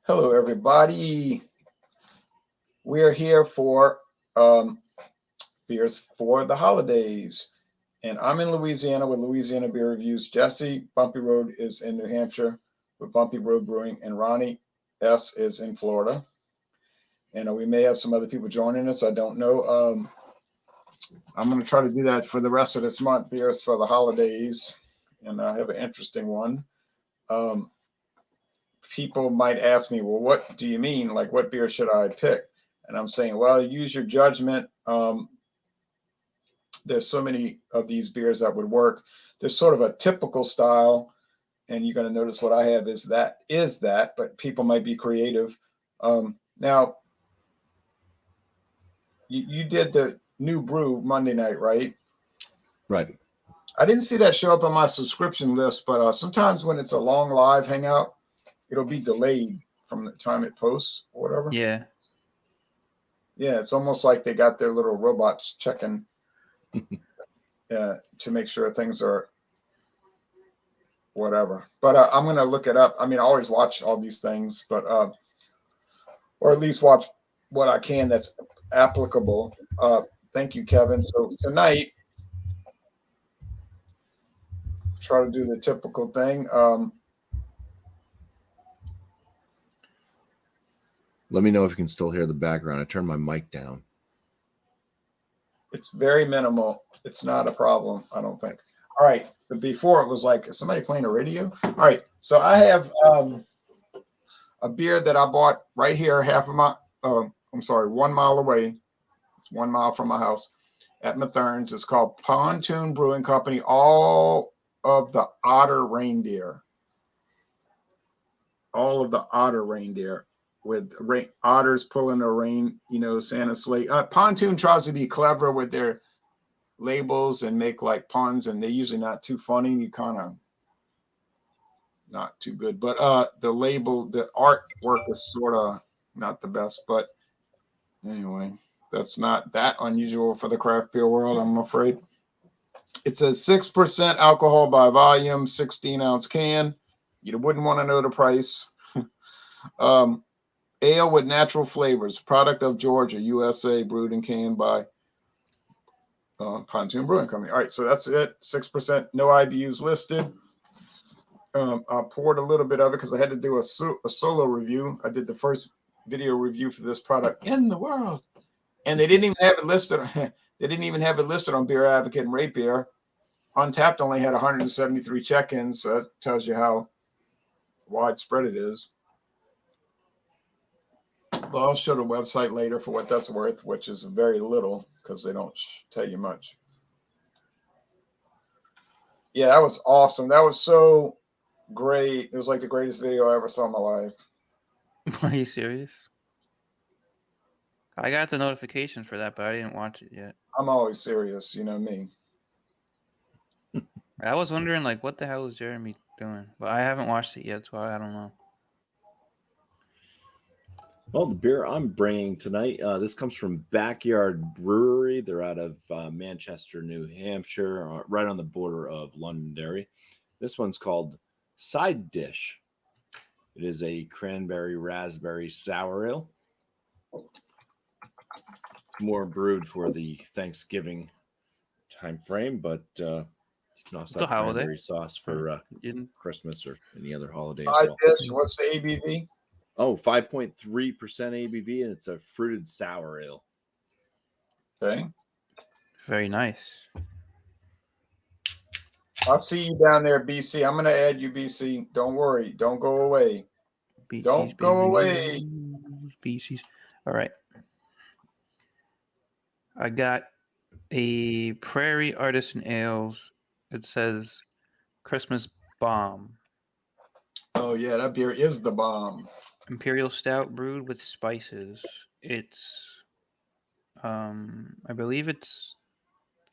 Hello, everybody. We are here for beers for the holidays. And I'm in Louisiana with Louisiana Beer Reviews. Jesse, Bumpy Road, is in New Hampshire with Bumpy Road Brewing. And Ronnie S. is in Florida. And we may have some other people joining us. I don't know. I'm going to try to do that for the rest of this month, beers for the holidays. And I have an interesting one. People might ask me, well, what do you mean? Like, what beer should I pick? And I'm saying, well, use your judgment. There's so many of these beers that would work. There's sort of a typical style, and you're going to notice what I have is that, but people might be creative. Now, you did the new brew Monday night, right? Right. I didn't see that show up on my subscription list, but sometimes when it's a long live hangout, it'll be delayed from the time it posts or whatever. Yeah. Yeah, it's almost like they got their little robots checking to make sure things are whatever. But I'm going to look it up. I mean, I always watch all these things, but or at least watch what I can that's applicable. Thank you, Kevin. So tonight, try to do the typical thing. Let me know if you can still hear the background. I turned my mic down. It's very minimal. It's not a problem, I don't think. All right. But before it was like, is somebody playing a radio? All right. So I have a beer that I bought right here, 1 mile away. It's 1 mile from my house at Mathern's. It's called Pontoon Brewing Company, all of the otter reindeer. All of the otter reindeer. With otters pulling a rain, Santa sleigh. Pontoon tries to be clever with their labels and make like puns, and they're usually not too funny. You kind of not too good, but the artwork is sort of not the best. But anyway, that's not that unusual for the craft beer world, I'm afraid. It's a 6% alcohol by volume, 16-ounce can. You wouldn't want to know the price. Ale with natural flavors, product of Georgia, USA, brewed and canned by Pontoon Brewing Company. All right, so that's it. 6%, no IBUs listed. I poured a little bit of it because I had to do a solo review. I did the first video review for this product in the world, and they didn't even have it listed. They didn't even have it listed on Beer Advocate and Rate Beer. Untapped only had 173 check-ins. So that tells you how widespread it is. Well, I'll show the website later for what that's worth, which is very little because they don't tell you much. Yeah, that was awesome. That was so great. It was like the greatest video I ever saw in my life. Are you serious? I got the notifications for that, but I didn't watch it yet. I'm always serious, you know me. I was wondering, like, what the hell is Jeremy doing? But I haven't watched it yet, so I don't know. Well, the beer I'm bringing tonight, this comes from Backyard Brewery. They're out of Manchester, New Hampshire, right on the border of Londonderry. This one's called Side Dish. It is a cranberry raspberry sour ale. It's more brewed for the Thanksgiving time frame, but you can also have cranberry sauce for Christmas or any other holiday as well. Dish, what's the ABV? Oh, 5.3% ABV, and it's a fruited sour ale. Okay. Very nice. I'll see you down there, BC. I'm going to add you, BC. Don't worry. Don't go away. Don't go away. Species. All right. I got a Prairie Artisan Ales. It says Christmas Bomb. Oh, yeah, that beer is the bomb. Imperial Stout brewed with spices. It's, I believe it's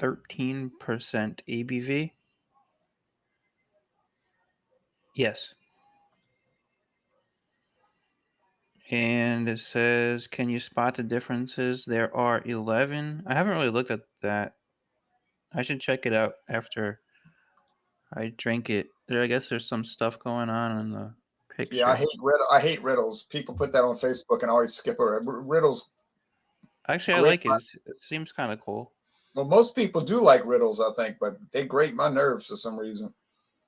13% ABV. Yes. And it says, can you spot the differences? There are 11. I haven't really looked at that. I should check it out after I drink it. I guess there's some stuff going on in the picture. Yeah, I hate riddles. People put that on Facebook and always skip over it. Riddles. Actually, I Great. like it. It seems kind of cool. Well, most people do like riddles, I think, but they grate my nerves for some reason.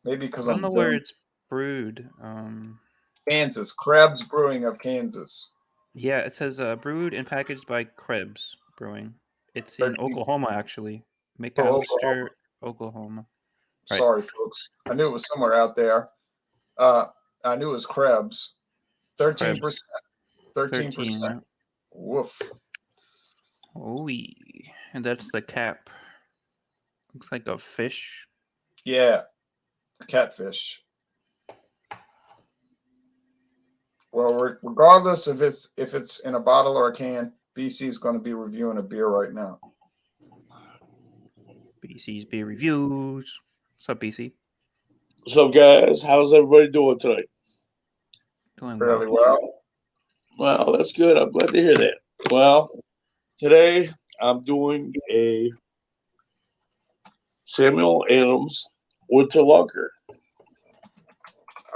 Maybe because I don't I'm know where dumb. it's brewed. Kansas, Krebs Brewing of Kansas. Yeah, it says brewed and packaged by Krebs Brewing. It's in 13 Oklahoma, actually. Oklahoma. McAllister, Oklahoma. Right. Sorry, folks. I knew it was somewhere out there. I knew it was Krebs. 13%. Krebs. 13%. 13, right? Woof. Oh, and that's the cap. Looks like a fish. Yeah, catfish. Well, regardless if it's in a bottle or a can, BC is going to be reviewing a beer right now. BC's beer reviews. What's up, BC? What's up, guys? How's everybody doing tonight? Doing Fairly well. well. Well, that's good. I'm glad to hear that. Well, today I'm doing a Samuel Adams Winter Lager.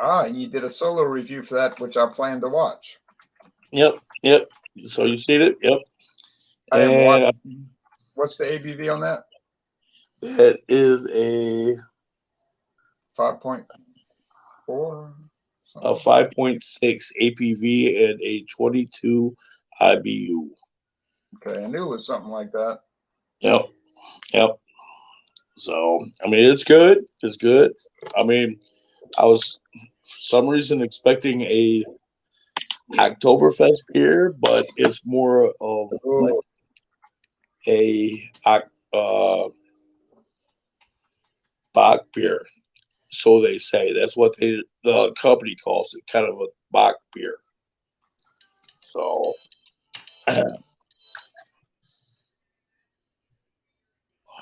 And you did a solo review for that, which I plan to watch. Yep. So you seen it? Yep. I am And watching. What's the ABV on that? that is a 5.4. a 5.6 APV and a 22 IBU. Okay, I knew it was something like that. Yep. So I mean, it's good. It's good. I mean, I was for some reason expecting a Oktoberfest beer, but it's more of like a Bach beer. So they say that's what the company calls it, kind of a Bach beer. So A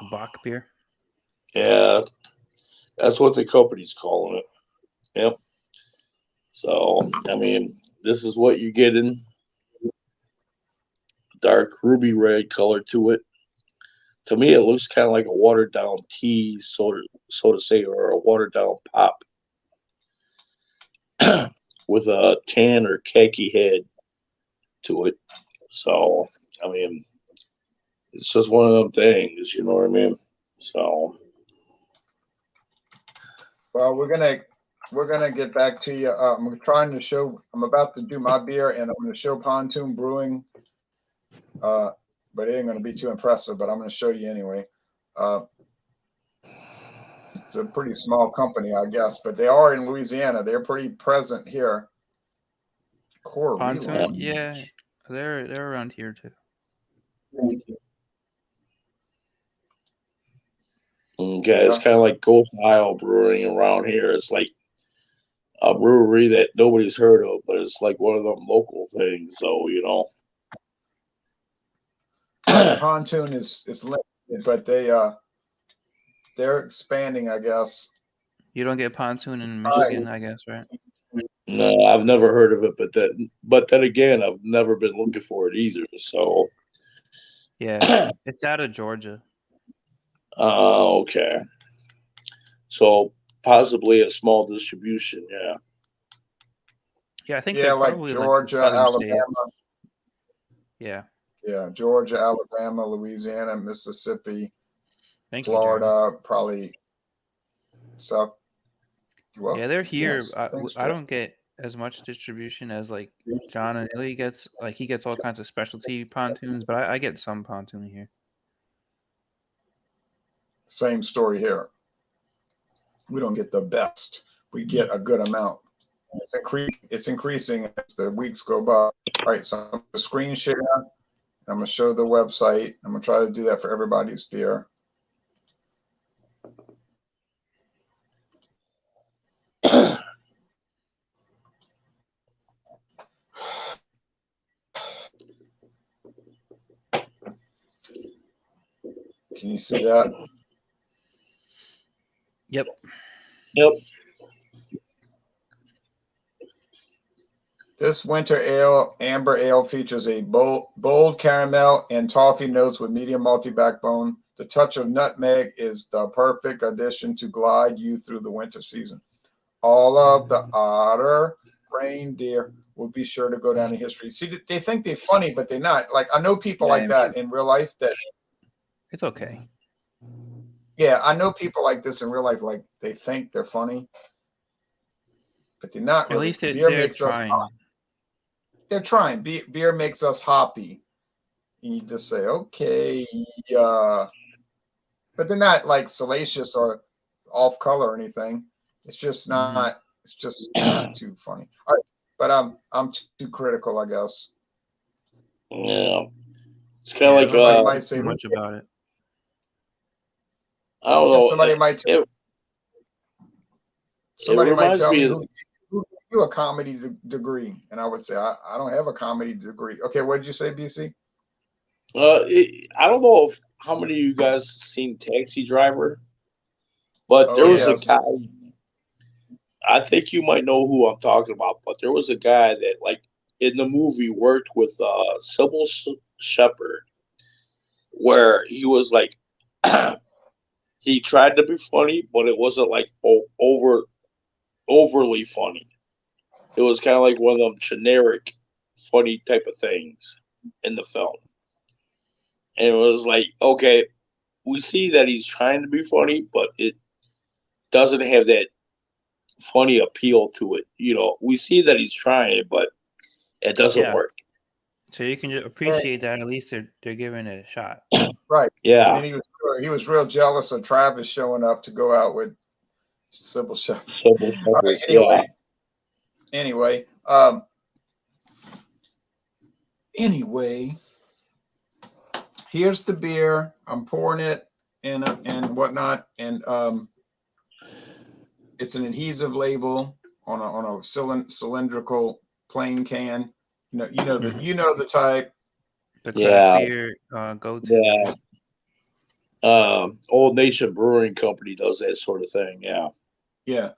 Bach beer. yeah, that's what the company's calling it. Yep. So I mean, this is what you get in dark ruby red color to it. To me, it looks kind of like a watered down tea, so to say, or a watered down pop with a tan or khaki head to it. So, I mean, it's just one of them things, you know what I mean? So, Well, we're gonna get back to you. I'm trying to show. I'm about to do my beer, and I'm going to show Pontoon Brewing. But it ain't going to be too impressive. But I'm going to show you anyway. It's a pretty small company, I guess, but they are in Louisiana. They're pretty present here. Pontoon, yeah, they're around here too. Okay, it's kind of like Ghost Isle Brewing around here. It's like a brewery that nobody's heard of, but it's like one of them local things. So, you know. Pontoon is limited, but they're expanding, I guess. You don't get Pontoon in Michigan, I guess, right? No, I've never heard of it, but then again, I've never been looking for it either. So yeah, it's out of Georgia. Okay. So possibly a small distribution, yeah. Yeah, I think they're like probably Georgia, like Alabama. Yeah. Yeah, Georgia, Alabama, Louisiana, Mississippi, Florida, probably South. Yeah, they're here. Yes, I don't get as much distribution as like John and Illy gets. Like he gets all kinds of specialty pontoons, but I get some pontoon here. Same story here. We don't get the best. We get a good amount. It's increasing as the weeks go by. All right, so I'm going to screen share. I'm going to show the website. I'm going to try to do that for everybody's beer. Can you see that? Yep. This winter ale, amber ale, features a bold caramel and toffee notes with medium malty backbone. The touch of nutmeg is the perfect addition to glide you through the winter season. All of the otter reindeer will be sure to go down in history. See, they think they're funny, but they're not. Like I know people Yeah, like that in real life. That it's okay. yeah, I know people like this in real life. Like they think they're funny, but they're not At really. least Beer they're makes us. trying. They're trying. Beer makes us hoppy, and you just say, okay, but they're not like salacious or off color or anything. It's just not. It's just not too funny. All right, but I'm too critical, I guess. Yeah. It's kind Yeah, of I like don't Somebody know might too say, much about it. I don't know. somebody might tell It somebody might reminds tell me me of who you a comedy degree, and I would say I don't have a comedy degree. Okay, what did you say, BC? I don't know if how many of you guys seen Taxi Driver, but Oh there was a yes, guy. I think you might know who I'm talking about, but there was a guy that, like, in the movie worked with Sybil Shepherd, where he was like, he tried to be funny, but it wasn't like overly funny. It was kind of like one of them generic funny type of things in the film, and it was like, okay, we see that he's trying to be funny, but it doesn't have that funny appeal to it. You know, we see that he's trying, but it doesn't Yeah, work. so you can just and, appreciate that at least they're giving it a shot. right. And Yeah. then he was real jealous of Travis showing up to go out with Sybil Shepherd. Sybil All right, Shepherd. Yeah. anyway, anyway, here's the beer. I'm pouring it and whatnot, and it's an adhesive label on a cylindrical plain can. You know the type. The craft Yeah. beer go to, Yeah. right? Old Nation Brewing Company does that sort of thing. Yeah. Yeah,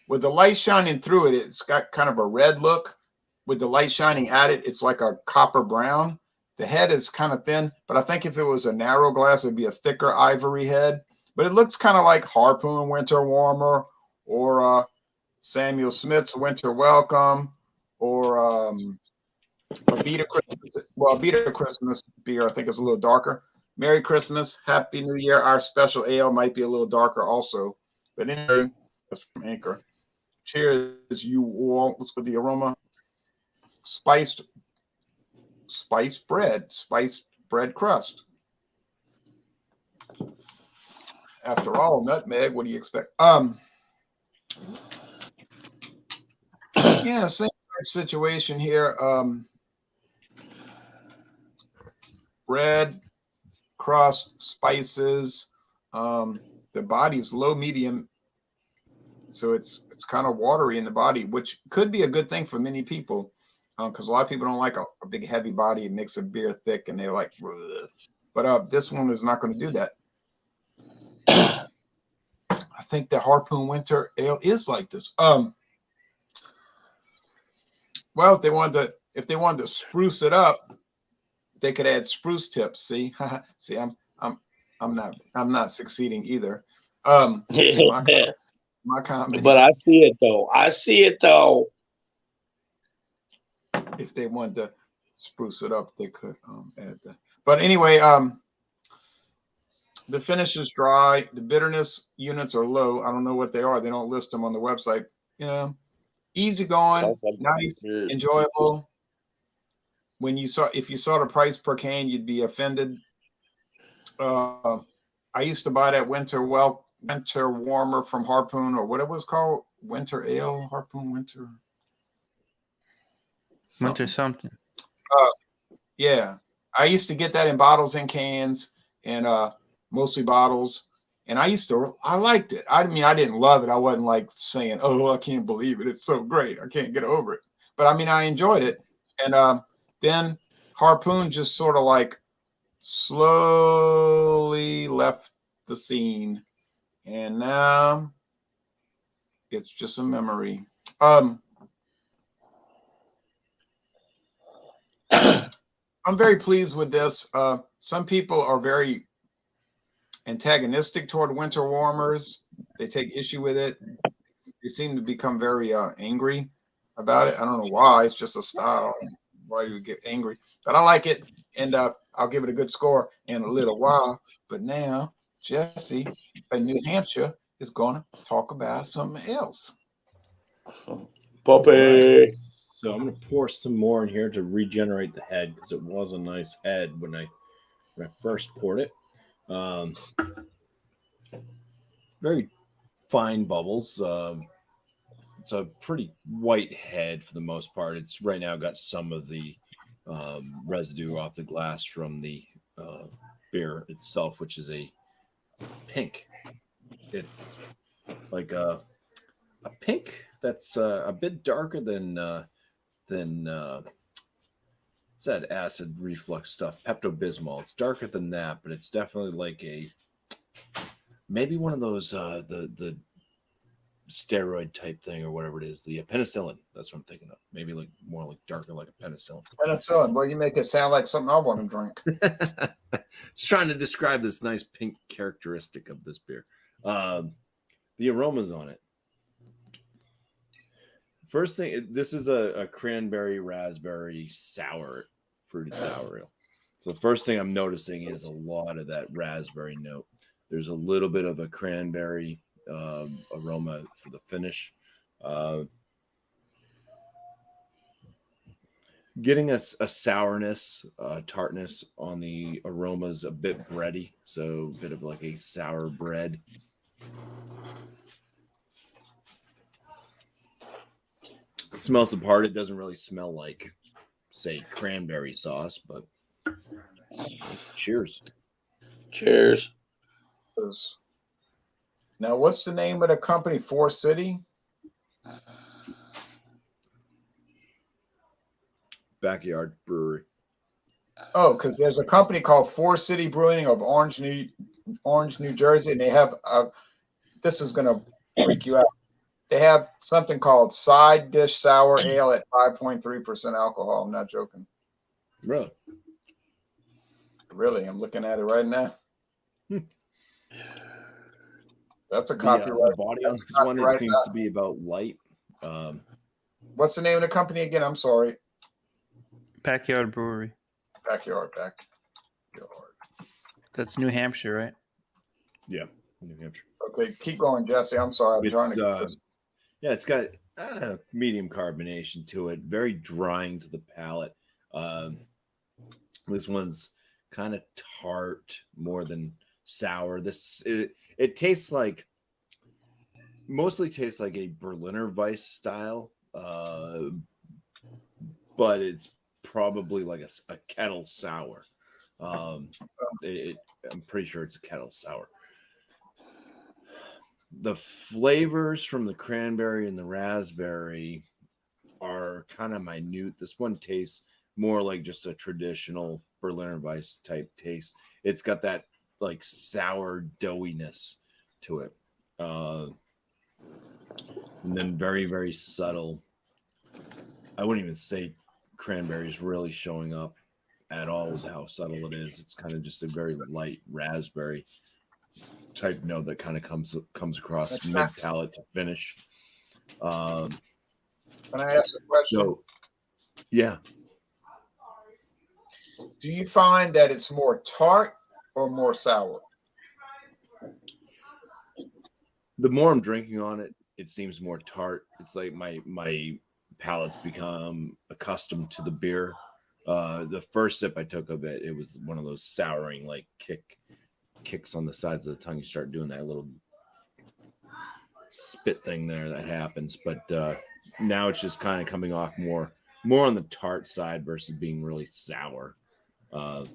with the light shining through it, it's got kind of a red look. With the light shining at it, it's like a copper brown. The head is kind of thin, but I think if it was a narrow glass, it'd be a thicker ivory head. But it looks kind of like Harpoon Winter Warmer or Samuel Smith's Winter Welcome or a Vita Christmas. Well, a Vita Christmas beer, I think, is a little darker. Merry Christmas, Happy New Year. Our special ale might be a little darker also. But anyway, that's from Anchor. Cheers, you all. Let's put the aroma. Spiced bread crust. After all, nutmeg, what do you expect? Yeah, same situation here. Bread, crust, spices. The body's low medium, so it's kind of watery in the body, which could be a good thing for many people, because a lot of people don't like a big heavy body. It makes a beer thick, and they're like, ugh. But this one is not going to do that. I think the Harpoon Winter Ale is like this. Well, if they wanted to spruce it up, they could add spruce tips. See, see, I'm not succeeding either. My comedy. But I see it though. I see it though. If they wanted to spruce it up, they could add that. But anyway, the finish is dry. The bitterness units are low. I don't know what they are. They don't list them on the website. Yeah, easy going, Sounds like nice, beers. enjoyable. If you saw the price per can, you'd be offended. I used to buy that winter warmer from Harpoon, or what it was called, winter ale, Harpoon winter. Winter Something. something. Yeah, I used to get that in bottles and cans, and mostly bottles. And I liked it. I mean, I didn't love it. I wasn't like saying, "Oh, I can't believe it. It's so great. I can't get over it." But I mean, I enjoyed it. And then Harpoon just sort of like slowly left the scene, and now it's just a memory. I'm very pleased with this. Some people are very antagonistic toward winter warmers. They take issue with it. They seem to become very angry. about it. I don't know why. It's just a style. Why you get angry, but I like it, and I'll give it a good score in a little while. But now Jesse in New Hampshire is going to talk about something else. Puppy. So I'm going to pour some more in here to regenerate the head because it was a nice head when I first poured it. Very fine bubbles. It's a pretty white head for the most part. It's right now got some of the residue off the glass from the beer itself, which is a pink. It's like a pink that's a bit darker than it's that acid reflux stuff, Pepto-Bismol. It's darker than that, but it's definitely like maybe one of those the steroid type thing or whatever it is, the penicillin. That's what I'm thinking of. Maybe like more like darker, like a penicillin. Penicillin. Well, you make it sound like something I want to drink. Just trying to describe this nice pink characteristic of this beer. The aromas on it. First thing, this is a cranberry raspberry sour fruited sour ale. So the first thing I'm noticing is a lot of that raspberry note. There's a little bit of a cranberry aroma for the finish. Getting a sourness, tartness on the aromas, a bit bready, so a bit of like a sour bread. It smells the part. It doesn't really smell like, say, cranberry sauce, but cheers. Cheers. Now, what's the name of the company? Four City? Backyard Brewery. Oh, because there's a company called Four City Brewing of Orange, New Jersey, and they have this is going to freak you out. They have something called Side Dish Sour Ale at 5.3% alcohol. I'm not joking. Really? Really, I'm looking at it right now. That's a The copyright. body on this one, it seems to be about light. What's the name of the company again? I'm sorry. Backyard Brewery. Backyard. That's New Hampshire, right? Yeah, New Hampshire. Okay, keep going, Jesse. I'm sorry. I'm trying to. Yeah, it's got medium carbonation to it. Very drying to the palate. This one's kind of tart more than sour. It tastes like, mostly tastes like a Berliner Weiss style, but it's probably like a Kettle sour. I'm pretty sure it's a Kettle sour. The flavors from the cranberry and the raspberry are kind of minute. This one tastes more like just a traditional Berliner Weiss type taste. It's got that like sour doughiness to it. And then very, very subtle. I wouldn't even say cranberry is really showing up at all with how subtle it is. It's kind of just a very light raspberry type note that kind of comes across mid palate to finish. Can I ask a question? So, yeah. Do you find that it's more tart or more sour? The more I'm drinking on it, it seems more tart. It's like my palate's become accustomed to the beer. The first sip I took of it, it was one of those souring like kicks on the sides of the tongue. You start doing that little spit thing there that happens, but now it's just kind of coming off more on the tart side versus being really sour. But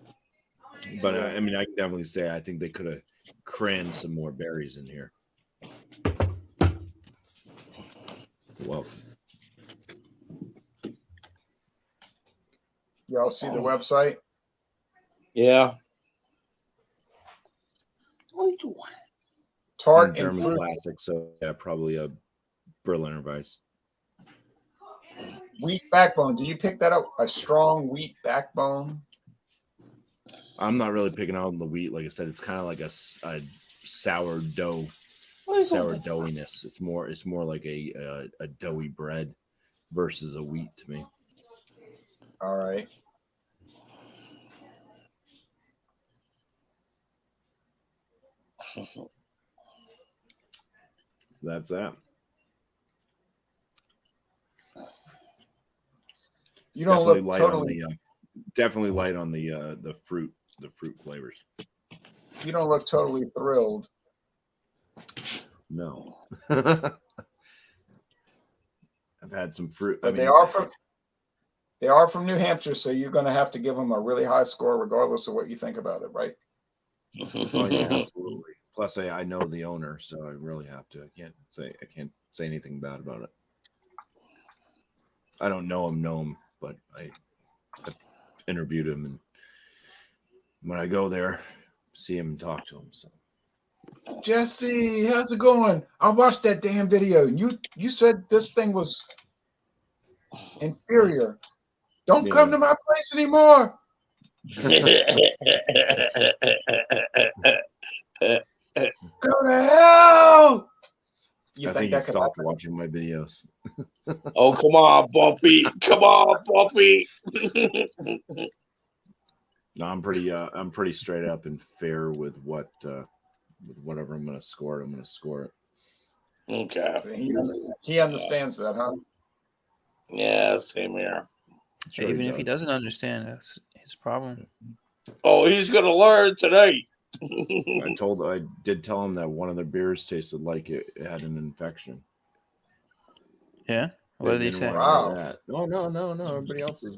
I mean, I can definitely say I think they could have crammed some more berries in here. Well, Y'all see the website? Yeah. Tart and German fruit. classic, so yeah, probably a Berliner Weiss. Wheat backbone. Do you pick that up? A strong wheat backbone? I'm not really picking out on the wheat. Like I said, it's kind of like a sour doughiness. It's more like a doughy bread. versus a wheat to me. All right. That's that. You don't Definitely look light totally. on the definitely light on the fruit flavors. You don't look totally thrilled. No. I've had some fruit. But they are from New Hampshire, so you're going to have to give them a really high score, regardless of what you think about it, right? Oh yeah, absolutely. Plus, I know the owner, so I really have to. I can't say anything bad about it. I don't know him, but I interviewed him, and when I go there, see him and talk to him. So, Jesse, how's it going? I watched that damn video. You said this thing was inferior. Don't come to my place anymore. Go to hell. I think he stopped watching my videos. Oh, come on, Bumpy. Come on, Bumpy. No, I'm pretty straight up and fair with with whatever I'm going to score it. I'm going to score it. Okay. He understands that, huh? Yeah, same here. Sure Even if he doesn't understand, that's his problem. Oh, he's gonna learn tonight. I did tell him that one of the beers tasted like it had an infection. Yeah. What did he say? Wow. That. No. Everybody else is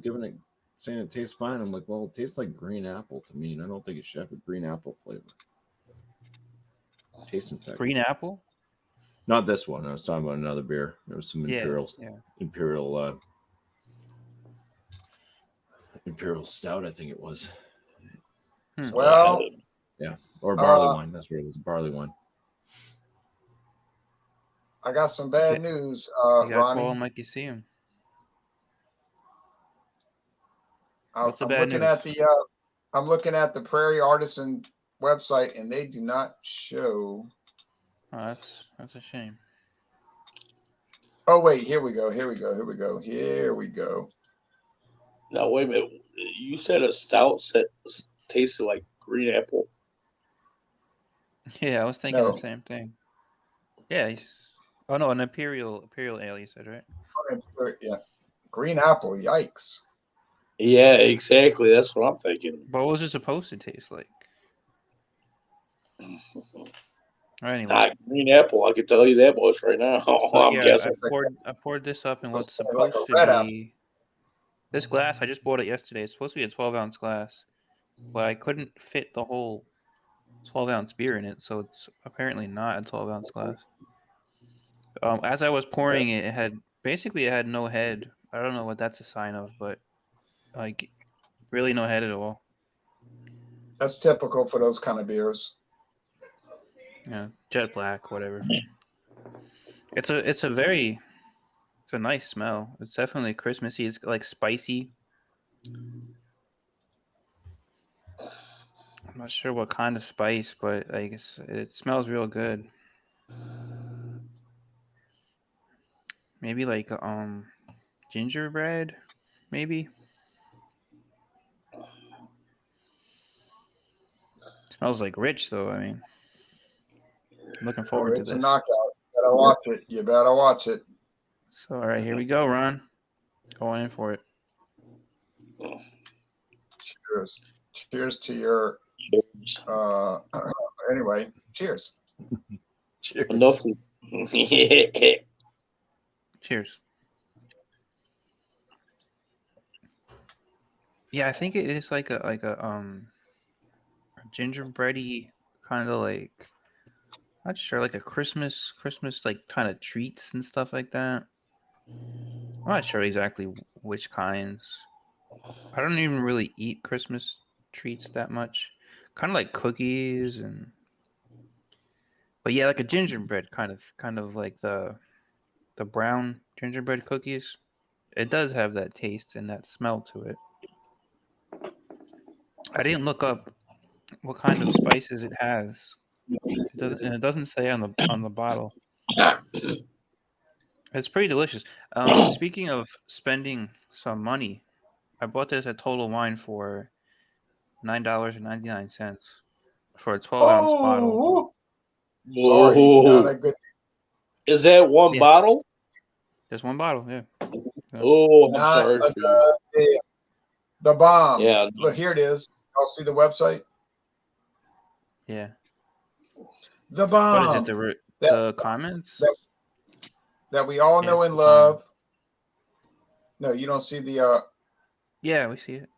saying it tastes fine. I'm like, well, it tastes like green apple to me, and I don't think it should have a green apple flavor. Tastes infected. Green apple? Not this one. I was talking about another beer. There was some imperial stout, I think it was. Well, yeah, or barley wine. That's what it was. Barley wine. I got some bad news, you gotta Ronnie. call him like you see him. I'm looking at the Prairie Artisan website, and they do not show. Oh, that's a shame. Oh wait, here we go. Now wait a minute. You said a stout tasted like green apple. Yeah, I was thinking the same thing. Yeah, oh no, an imperial ale. You said, right? Yeah, green apple. Yikes. Yeah, exactly. That's what I'm thinking. But what was it supposed to taste like? Anyway. Not green apple. I can tell you that much right now. I'm guessing. I poured this up in what's supposed to be. Apple. This glass, I just bought it yesterday. It's supposed to be a 12-ounce glass, but I couldn't fit the whole 12-ounce beer in it, so it's apparently not a 12-ounce glass. As I was pouring it, it had no head. I don't know what that's a sign of, but like really no head at all. That's typical for those kind of beers. Yeah, jet black, whatever. It's a nice smell. It's definitely Christmassy. It's like spicy. I'm not sure what kind of spice, but like it smells real good. Maybe like gingerbread, maybe. It smells like rich though. I mean, I'm looking forward to this. It's a knockout. You better watch it. So all right, here we go, Ron. Going in for it. Cheers to your. Anyway, cheers. Cheers. Nothing. Cheers. Yeah, I think it is like a gingerbready kind of like, not sure, like a Christmas like kind of treats and stuff like that. I'm not sure exactly which kinds. I don't even really eat Christmas treats that much. Kind of like cookies but yeah, like a gingerbread kind of like the brown gingerbread cookies. It does have that taste and that smell to it. I didn't look up what kind of spices it has. It doesn't say on the bottle. It's pretty delicious. Speaking of spending some money, I bought this at Total Wine for $9.99 for a 12-ounce bottle. Oh, sorry, not Oh, a good, is that one Yeah. bottle? Just one bottle, yeah. Oh, I'm not sorry a for you. good deal. The bomb. Yeah. Look, here it is. Y'all see the website? Yeah. The What is it? bomb The comments? that that we all Yeah, know it's and the love. comments. No, you don't see the Yeah, we see it.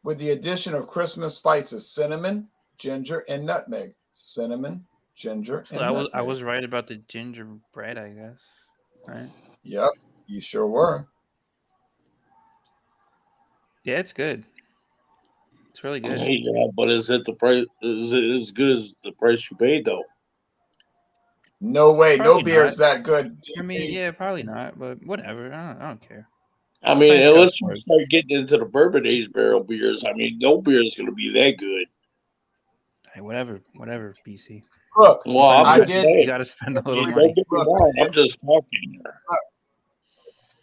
with the addition of Christmas spices, cinnamon, ginger, and nutmeg. Cinnamon, ginger, So and I nutmeg. was right about the gingerbread, I guess. Right? Yep, you sure were. Yeah, it's good. It's really good. Yeah, but is it the price? Is it as good as the price you paid though? No way, no Probably beer not. is that good. I mean, yeah, probably not, but whatever. I don't care. I It's mean, nice craft unless you work. start getting into the bourbon aged barrel beers, I mean, no beer is going to be that good. Hey, whatever, BC. Look, Well, Sometimes I'm I just did. you saying. got to spend a I little mean, money. don't get me Look, wrong. I'm just talking here.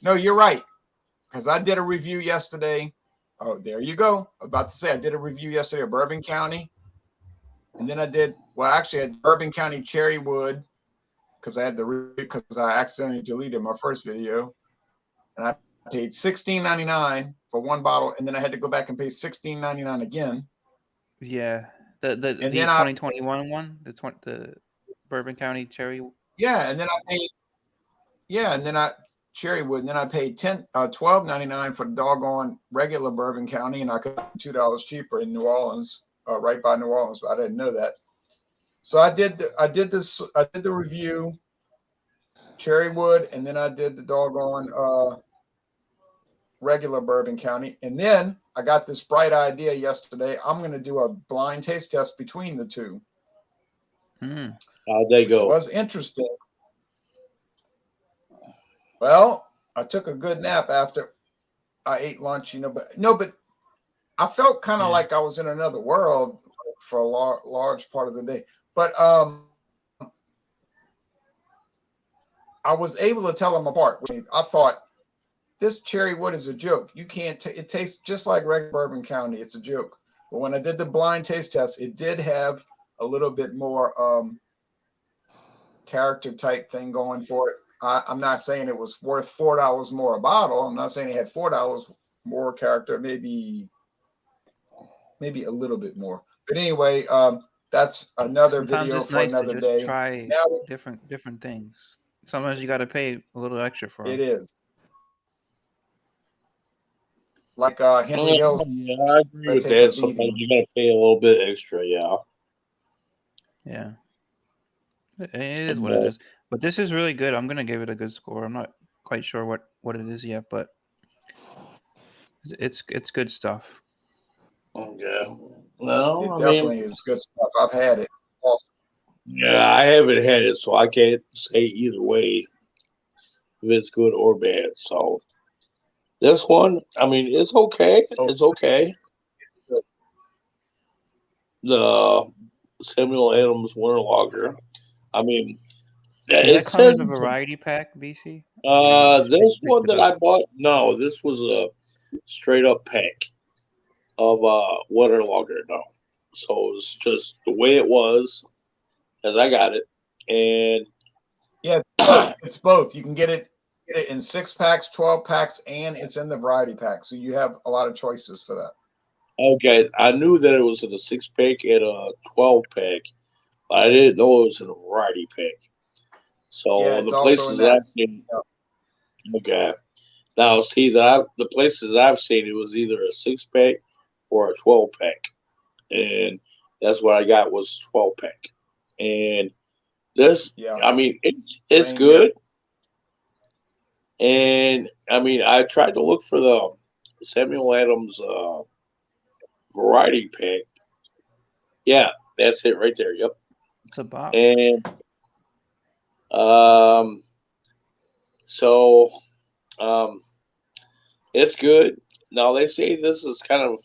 no, you're right. Because I did a review yesterday. Oh, there you go. I was about to say I did a review yesterday of Bourbon County. And then I did, well, actually, I had Bourbon County Cherrywood because I accidentally deleted my first video. And I paid $16.99 for one bottle. And then I had to go back and pay $16.99 again. Yeah, the And then 2021 one, the Bourbon County Cherry. yeah, and then I paid, yeah, and then I, Cherrywood, and then I paid $12.99 for the doggone regular Bourbon County, and I could $2 cheaper in New Orleans, right by New Orleans, but I didn't know that. So I did the review, Cherrywood, and then I did the doggone regular Bourbon County, and then I got this bright idea yesterday. I'm going to do a blind taste test between the two, Mm. How'd they which go? was interesting. Well, I took a good nap after I ate lunch, but I felt kind of Yeah. like I was in another world for a large part of the day. But I was able to tell them apart. I thought this cherry wood is a joke. You can't. It tastes just like regular Bourbon County. It's a joke. But when I did the blind taste test, it did have a little bit more character type thing going for it. I'm not saying it was worth $4 more a bottle. I'm not saying it had $4 more character. Maybe a little bit more. But anyway, that's another Sometimes video it's for nice to another just day. try Now different things. Sometimes you got to pay a little extra for it them. is like Henry Hill's Yeah, I agree gonna with take a that. Sometimes beating. you got to pay a little bit extra. Yeah. Yeah, it is what it But, is. But this is really good. I'm gonna give it a good score. I'm not quite sure what it is yet, but it's good stuff. okay. Well, It I mean, definitely is good stuff. I've had it. Awesome. yeah, I haven't had it, so I can't say either way if it's good or bad. So this one, I mean, it's okay. Oh, It's okay. it's good. The Samuel Adams Winter Lager. I mean, Did that it come says in a variety pack, BC? Or you just this picked one it that up? I bought. No, this was a straight up pack of Winter Lager. No, so it's just the way it was as I got it, and Yeah, it's both. You can get it in 6 packs, 12 packs, and it's in the variety pack. So you have a lot of choices for that. okay, I knew that it was in a 6 pack and a 12 pack, but I didn't know it was in a variety pack. Yeah, So it's the also in places that that. I've seen, okay, now see the places I've seen it was either a 6 pack or a 12 pack, and that's what I got was 12 pack. And this, Yeah, I mean, it's same here. good, and I mean, I tried to look for the Samuel Adams variety pack. Yeah, that's it right there. Yep. It's a box. And um, so um, it's good. Now they say this is kind of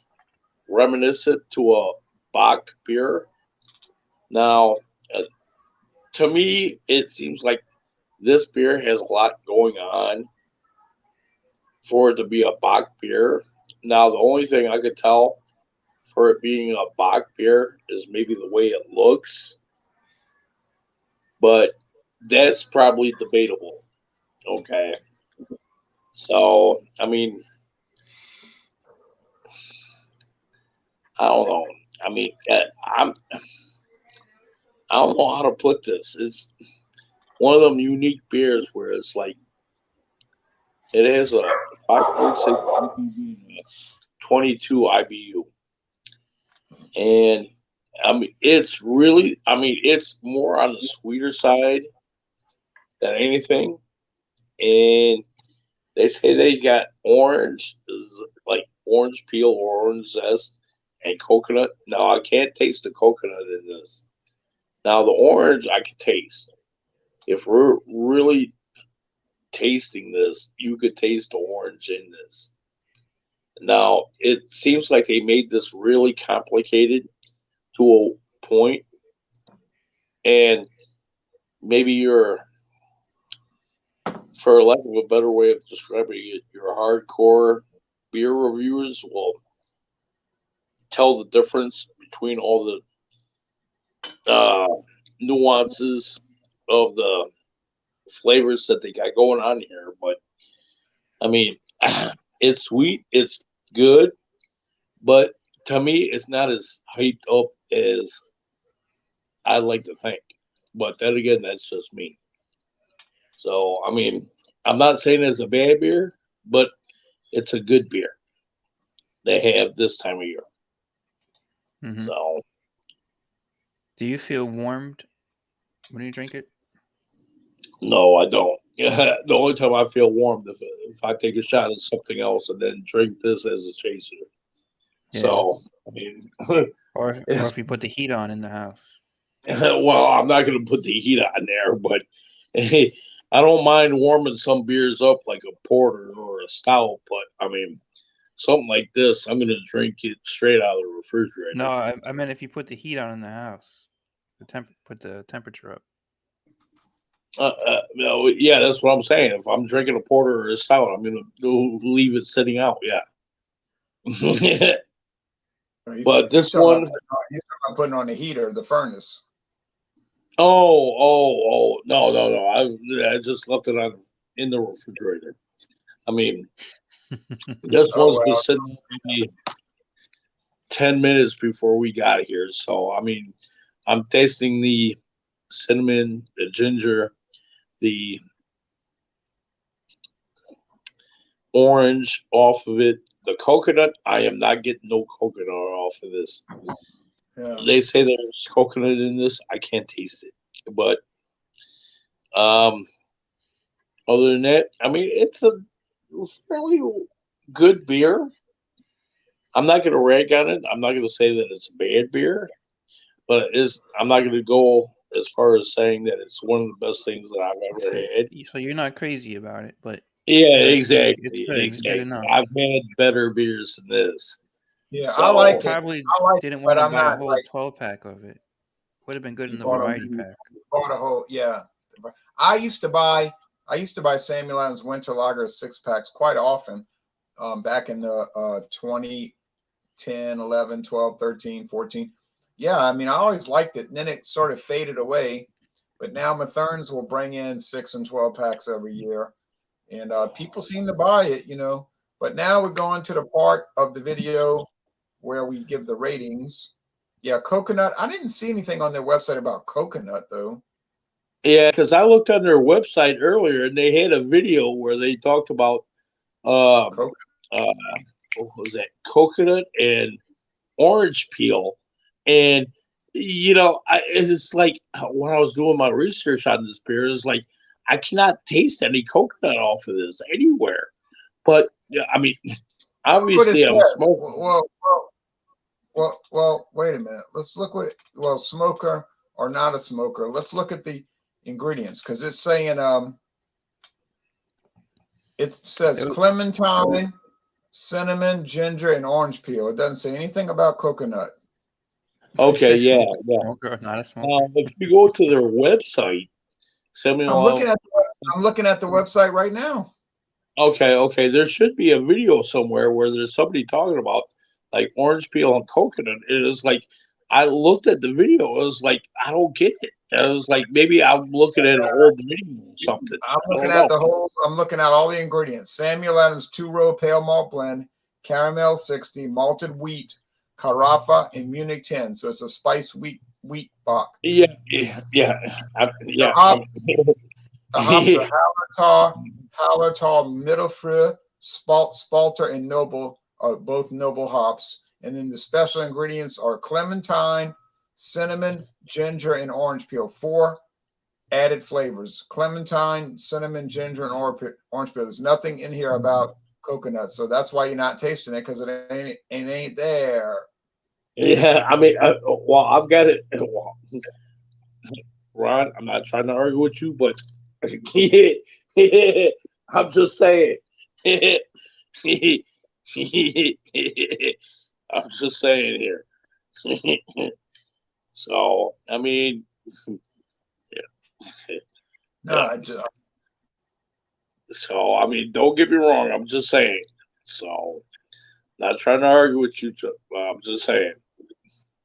reminiscent to a Bach beer. Now, to me, it seems like this beer has a lot going on for it to be a Bock beer. Now, the only thing I could tell for it being a Bock beer is maybe the way it looks, but that's probably debatable. Okay. So, I mean, I don't know. I mean, I don't know how to put this. It's one of them unique beers where it's like it has a 5.6 ABV, 22 IBU, and I mean it's really. I mean it's more on the sweeter side than anything, and they say they got orange, like orange peel or orange zest, and coconut. Now I can't taste the coconut in this. Now the orange I can taste. If we're really tasting this, you could taste the orange in this. Now it seems like they made this really complicated to a point, and maybe you're, for lack of a better way of describing it, your hardcore beer reviewers will tell the difference between all the nuances of the flavors that they got going on here. But I mean, it's sweet, it's good, but to me, it's not as hyped up as I like to think. But then again, that's just me. So I mean, I'm not saying it's a bad beer, but it's a good beer they have this time of year. Mm-hmm. So, do you feel warmed when you drink it? no, I don't. The only time I feel warm if I take a shot of something else and then drink this as a chaser. Yeah. So, I mean, or if you put the heat on in the house. Well, I'm not going to put the heat on there, but hey, I don't mind warming some beers up like a porter or a stout. But I mean, something like this, I'm going to drink it straight out of the refrigerator. No, I meant if you put the heat on in the house, put the temperature up. No, yeah, that's what I'm saying. If I'm drinking a porter or a stout, I'm going to leave it sitting out. Yeah. But this one, he's talking about putting on the heater, the furnace. Oh, no. I just left it on in the refrigerator. I mean, this one's been sitting maybe 10 minutes before we got here. So, I mean, I'm tasting the cinnamon, the ginger, the orange off of it. The coconut, I am not getting no coconut off of this. Yeah. They say there's coconut in this. I can't taste it. But other than that, I mean, it's a fairly good beer. I'm not going to rag on it. I'm not going to say that it's a bad beer, but I'm not going to go as far as saying that it's one of the best things that I've ever had. So you're not crazy about it, but yeah, exactly. It's good. It's good enough. I've had better beers than this. Yeah, so, I like it. Probably didn't want to buy a whole 12-pack of it. Would have been good in the variety pack. Bought a whole, yeah. I used to buy Samuel Adams Winter Lager 6-packs quite often back in the 2010, 11, 12, 13, 14. Yeah, I mean, I always liked it. And then it sort of faded away. But now Matherns will bring in 6 and 12 packs every year. And people seem to buy it, you know. But now we're going to the part of the video where we give the ratings. Yeah, coconut. I didn't see anything on their website about coconut, though. Yeah, because I looked on their website earlier, and they had a video where they talked about what was that? Coconut and orange peel. And, you know, it's like when I was doing my research on this beer, it's like I cannot taste any coconut off of this anywhere. But, I mean, obviously I'm smoking. Well, wait a minute. Let's look what smoker or not a smoker. Let's look at the ingredients because it's saying it says clementine, cinnamon, ginger, and orange peel. It doesn't say anything about coconut. Okay, yeah. Smoker, not a smoker. If you go to their website, I'm looking at the I'm looking at the website right now. Okay. There should be a video somewhere where there's somebody talking about like orange peel and coconut. It is like I looked at the video. It was like I don't get it. I was like maybe I'm looking at an old video or something. I'm I looking don't at know. the whole. I'm looking at all the ingredients. Samuel Adams 2-row pale malt blend, caramel 60, malted wheat, carafa, and Munich 10. So it's a spiced wheat bock. Yeah. The hops are Hallertau, Mittelfrüh, Spalter, and Noble are both noble hops. And then the special ingredients are clementine, cinnamon, ginger, and orange peel. 4 added flavors: clementine, cinnamon, ginger, and orange peel. There's nothing in here about coconut, so that's why you're not tasting it, because it ain't there. Yeah. I mean, well, I've got it. Well, Ron, I'm not trying to argue with you, but I'm just saying. I'm just saying here. So, I mean, No, yeah. I just, So, I mean, don't get me wrong. I'm just saying. So, not trying to argue with you, Chuck, but I'm just saying.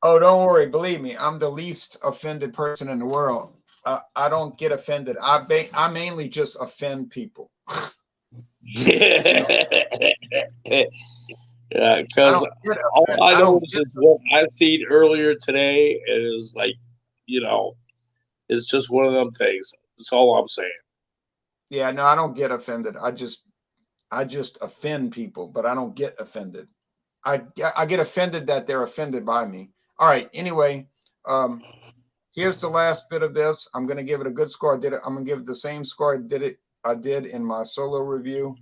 oh, don't worry. Believe me, I'm the least offended person in the world. I don't get offended. I mainly just offend people. Yeah, I because don't get all offended. I I know don't is get. just what I seen earlier today, and it's like, you know, it's just one of them things. That's all I'm saying. Yeah, no, I don't get offended. I just offend people, but I don't get offended. I get offended that they're offended by me. All right. Anyway, here's the last bit of this. I'm going to give it a good score. I'm going to give it the same score I did in my solo review.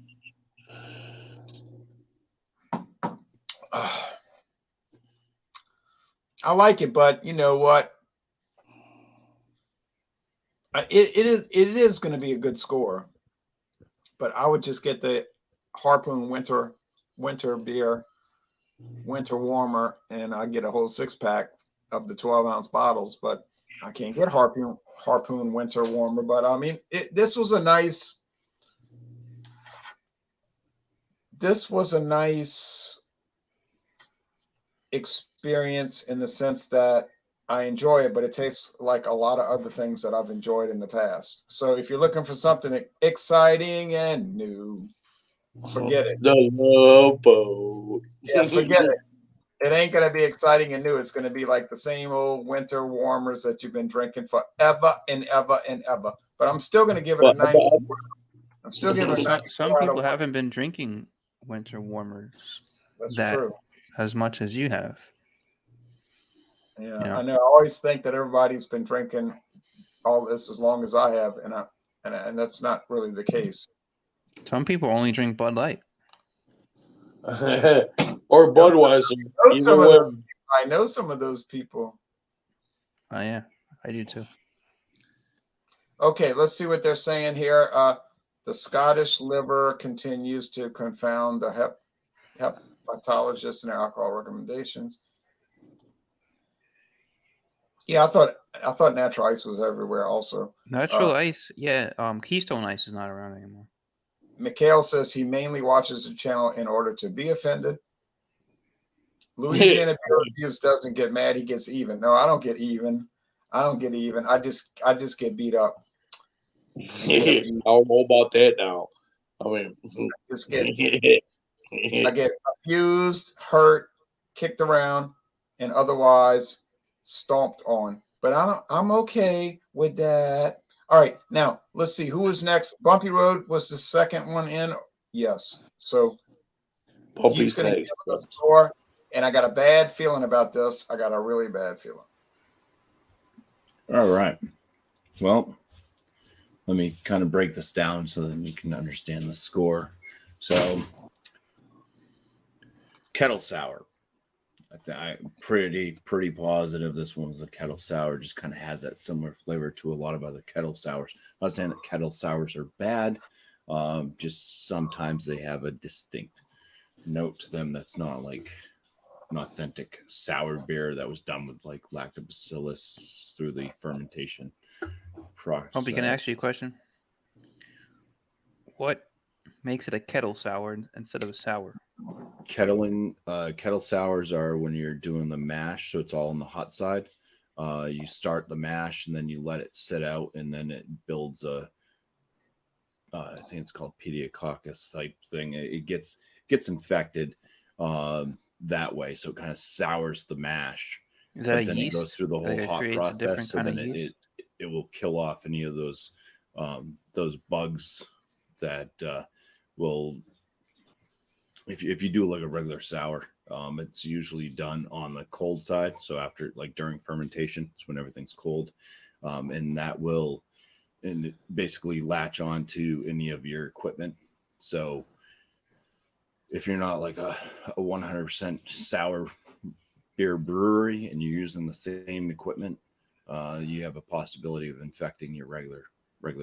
I like it, but you know what? It is going to be a good score, but I would just get the Harpoon winter beer, winter warmer, and I get a whole 6-pack of the 12-ounce bottles. But I can't get Harpoon winter warmer. But I mean, this was a nice experience in the sense that I enjoy it, but it tastes like a lot of other things that I've enjoyed in the past. So if you're looking for something exciting and new, forget it. The love boat. Yeah, forget it. It ain't going to be exciting and new. It's going to be like the same old winter warmers that you've been drinking forever and ever and ever. But I'm still going to give it a 90. I'm still giving it a 94 Some out of people 100. haven't been drinking winter warmers That's that true. as much as you have. Yeah, You know? I know. I always think that everybody's been drinking all this as long as I have, and that's not really the case. Some people only drink Bud Light. Or Budweiser. Either way. I know some of those people. Oh yeah, I do too. Okay, let's see what they're saying here. The Scottish liver continues to confound the hepatologists and their alcohol recommendations. Yeah, I thought natural ice was everywhere also. Natural ice, yeah. Keystone Ice is not around anymore. Mikhail says he mainly watches the channel in order to be offended. Louisiana Beer Reviews doesn't get mad; he gets even. No, I don't get even. I don't get even. I just get beat up. I don't know about that now. I mean, I get abused, hurt, kicked around, and otherwise stomped on. But I'm okay with that. All right, now let's see who is next. Bumpy Road was the second one in. Yes, so he's going to give us a score, and I got a bad feeling about this. I got a really bad feeling. All right. Well, let me kind of break this down so that you can understand the score. So, Kettle Sour. I'm pretty positive this one was a Kettle Sour. Just kind of has that similar flavor to a lot of other Kettle Sours. I'm not saying that Kettle Sours are bad. Just sometimes they have a distinct note to them that's not like an authentic sour beer that was done with like lactobacillus through the fermentation process. Hope you can ask you a question. What makes it a kettle sour instead of a sour? Kettle sours are when you're doing the mash, so it's all on the hot side. You start the mash and then you let it sit out, and then it builds a I think it's called pediococcus type thing. It gets infected that way, so it kind of sours the mash. Is that a But then it yeast? goes through the whole Like it hot creates a process, different so kind of then yeast? it will kill off any of those bugs that will. If you do like a regular sour, it's usually done on the cold side. So after, like, during fermentation, it's when everything's cold, and that will basically latch on to any of your equipment. So if you're not like a 100% sour beer brewery and you're using the same equipment, you have a possibility of infecting your regular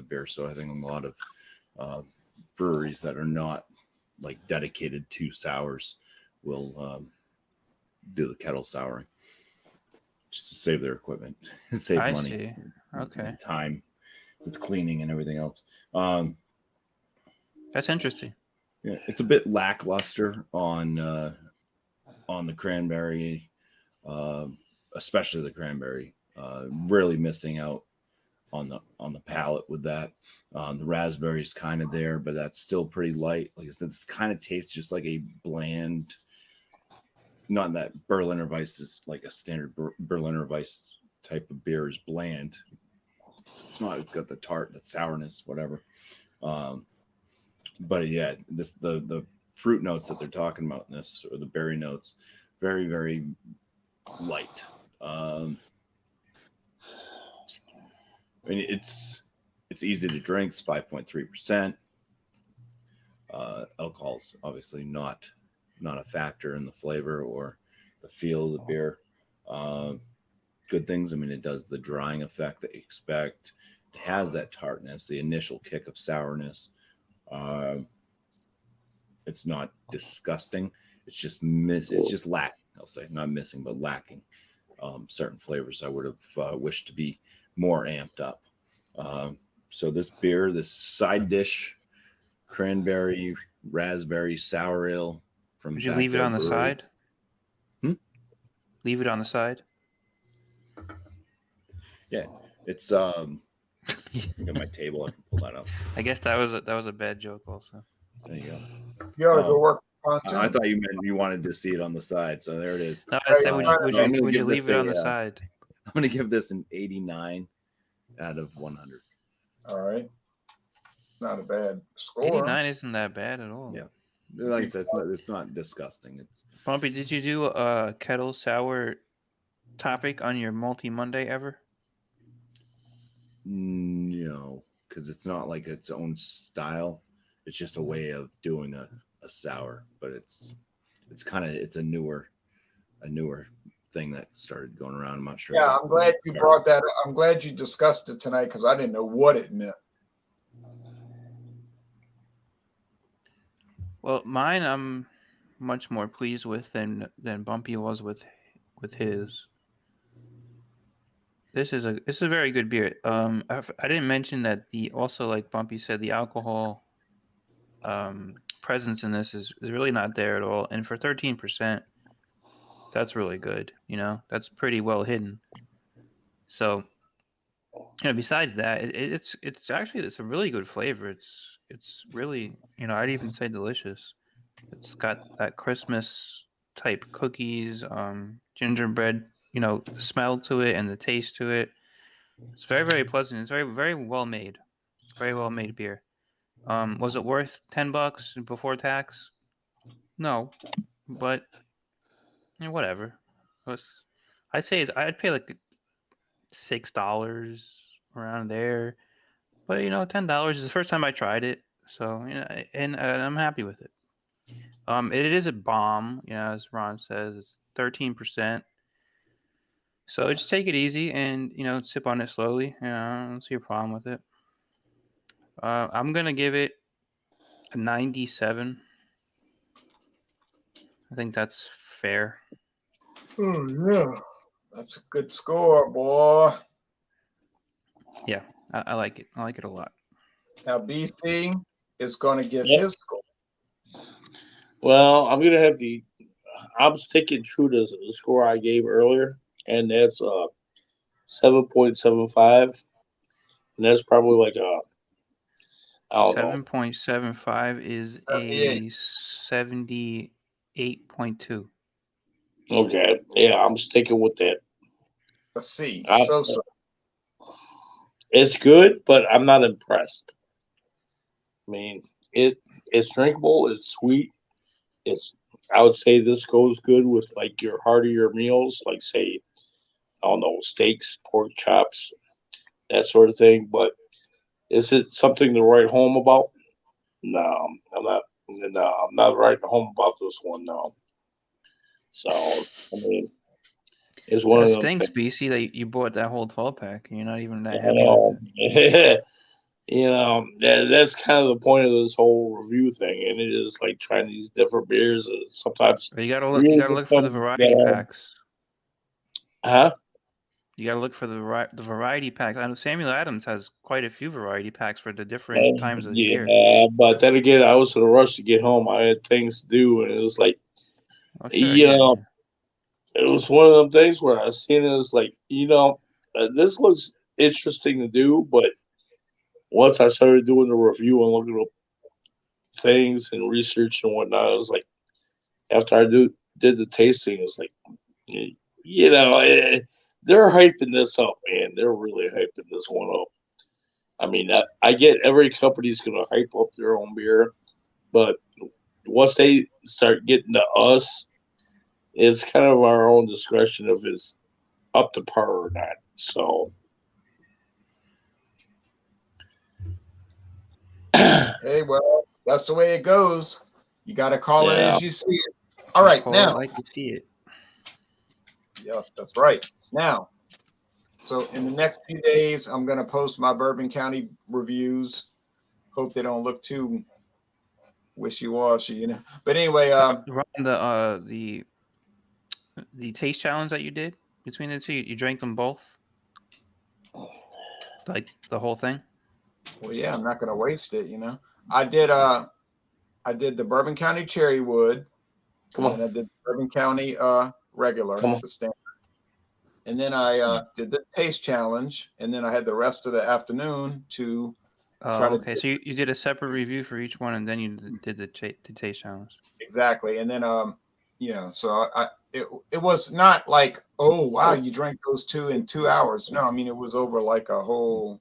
beer. So I think a lot of breweries that are not like dedicated to sours will do the kettle souring just to save their equipment and save I money. see. Okay. And time with cleaning and everything else. That's interesting. Yeah, it's a bit lackluster on the cranberry, especially the cranberry. Really missing out on the palate with that. The raspberry is kind of there, but that's still pretty light. Like I said, this kind of tastes just like a bland. Not that Berliner Weiss is like a standard Berliner Weiss type of beer is bland. It's not. It's got the tart, the sourness, whatever. But yeah, the fruit notes that they're talking about in this, or the berry notes, very, very light. I mean, it's easy to drink. It's 5.3%. Alcohol's obviously not a factor in the flavor or the feel of the beer. Good things. I mean, it does the drying effect that you expect. It has that tartness, the initial kick of sourness. It's not disgusting. It's just It's just lacking. I'll say not missing, but lacking certain flavors. I would have wished to be more amped up. So this beer, this side dish, cranberry, raspberry, sour ale from Would you leave it Backyard on the Brewery. side? Hmm? Leave it on the side? Yeah, it's I got my table. I can pull that up. I guess that was a bad joke also. There you go. You ought to go work on I thought you meant you wanted to see it on the side, so there it is. No, I said, Right, would you leave it on the side? I'm going to give this an 89 out of 100. All right. Not a bad score. 89 isn't that bad at all. Yeah. Like I said, it's not disgusting. It's Bumpy, did you do a kettle sour topic on your Multi Monday ever? No, because it's not like its own style. It's just a way of doing a sour, but it's a newer thing that started going around. I'm not sure. Yeah, I'm glad you brought that up. I'm glad you discussed it tonight because I didn't know what it meant. Well, mine I'm much more pleased with than Bumpy was with his. This is a very good beer. I didn't mention that also, like Bumpy said, the alcohol presence in this is really not there at all, and for 13%, that's really good. You know, that's pretty well hidden. So, besides that, it's actually a really good flavor. It's really, I'd even say delicious. It's got that Christmas type cookies, gingerbread, smell to it and the taste to it. It's very, very pleasant. It's very, very well made. Very well made beer. Was it worth $10 before tax? No, but whatever. I'd say I'd pay like $6 around there. But $10 is the first time I tried it, so and I'm happy with it. It is a bomb, as Ron says, it's 13%. So just take it easy and sip on it slowly. I don't see a problem with it. I'm gonna give it a 97. I think that's fair. Oh yeah, that's a good score, boy. Yeah, I like it. I like it a lot. Now, BC, is going to give Yep. his score. Well, I'm sticking true to the score I gave earlier, and that's 7.75, and that's probably like a I don't know. 7.75 is 78. a 78.2. Okay, yeah, I'm sticking with that. A C. I, So. it's good, but I'm not impressed. I mean, it's drinkable. It's sweet. I would say this goes good with like your heartier meals, like say I don't know, steaks, pork chops, that sort of thing. But is it something to write home about? No, I'm not. No, I'm not writing home about this one. No. So I mean, it's one That of them stinks, things. BC, that you bought that whole 12 pack and you're not even that You happy with it. know, that's kind of the point of this whole review thing, and it is like trying these different beers. And sometimes But you gotta look. You really gotta good look for the some, variety packs. huh? You gotta look for the variety packs. I know Samuel Adams has quite a few variety packs for the different times of the year. Yeah, but then again, I was in a rush to get home. I had things to do, and it was like, Oh, sure, you yeah. know, it was one of them things where I seen it as like, this looks interesting to do, but once I started doing the review and looking up things and research and whatnot, it was like after did the tasting, it's like, they're hyping this up, man. They're really hyping this one up. I mean, I get every company's going to hype up their own beer, but once they start getting to us, it's kind of our own discretion if it's up to par or not. So, Hey, well, that's the way it goes. You got to call it yeah. as you see it. All right, Call now. it like you see it. Yeah, that's right. Now, so in the next few days, I'm going to post my Bourbon County reviews. Hope they don't look too wishy-washy, But anyway, Ron, the taste challenge that you did between the two, you drank them both, like the whole thing. well, yeah, I'm not going to waste it, I did the Bourbon County Cherry Wood, Come and on. then I did the Bourbon County regular, Come on. the standard. And then I did the taste challenge, and then I had the rest of the afternoon to try to Okay. So you did a separate review for each one, and then you did the taste challenge. exactly. And then so it was not like, oh wow, you drank those two in 2 hours. No, I mean it was over like a whole.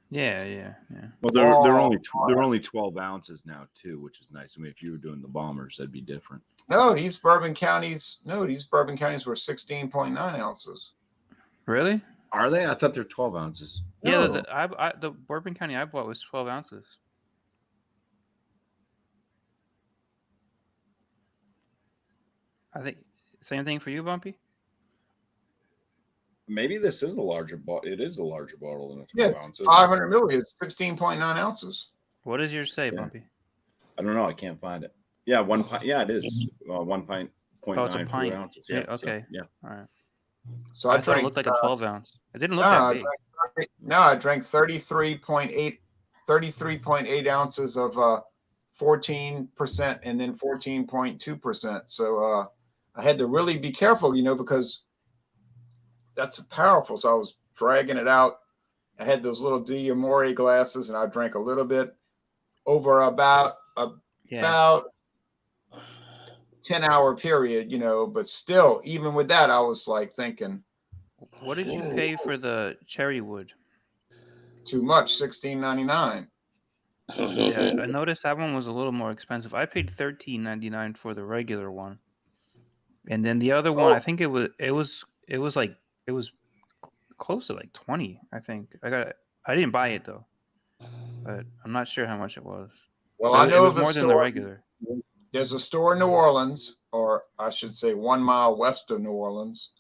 Yeah. Well, they're only 12 ounces now too, which is nice. I mean, if you were doing the bombers, that'd be different. No, these Bourbon Counties were 16.9 ounces. Really? Are they? I thought they're 12 ounces. Yeah, No. the Bourbon County I bought was 12 ounces. I think same thing for you, Bumpy. Maybe this is the larger bottle. It is the larger bottle than a 12 ounces. 500 milliliters, 16.9 ounces. What does yours say, Bumpy? I don't know. I can't find it. Yeah, 1 pint. Yeah, it is 1 pint. Oh, it's a pint. Ounces. Yeah. Okay. So, yeah. All right. So I thought it looked like a 12 ounce. It didn't look that big. I drank 33.8 ounces of 14% and then 14.2%. So I had to really be careful, because that's powerful. So I was dragging it out. I had those little D'Amore glasses, and I drank a little bit over about 10-hour period, but still, even with that, I was like thinking, what did you pay for the cherry wood? Too much, $16.99. Yeah, I noticed that one was a little more expensive. I paid $13.99 for the regular one, and then the other one, I think it was close to like 20. I think I didn't buy it though, but I'm not sure how much it was. Well, But I know it was of a more than the store. regular. There's a store in New Orleans, or I should say 1 mile west of New Orleans,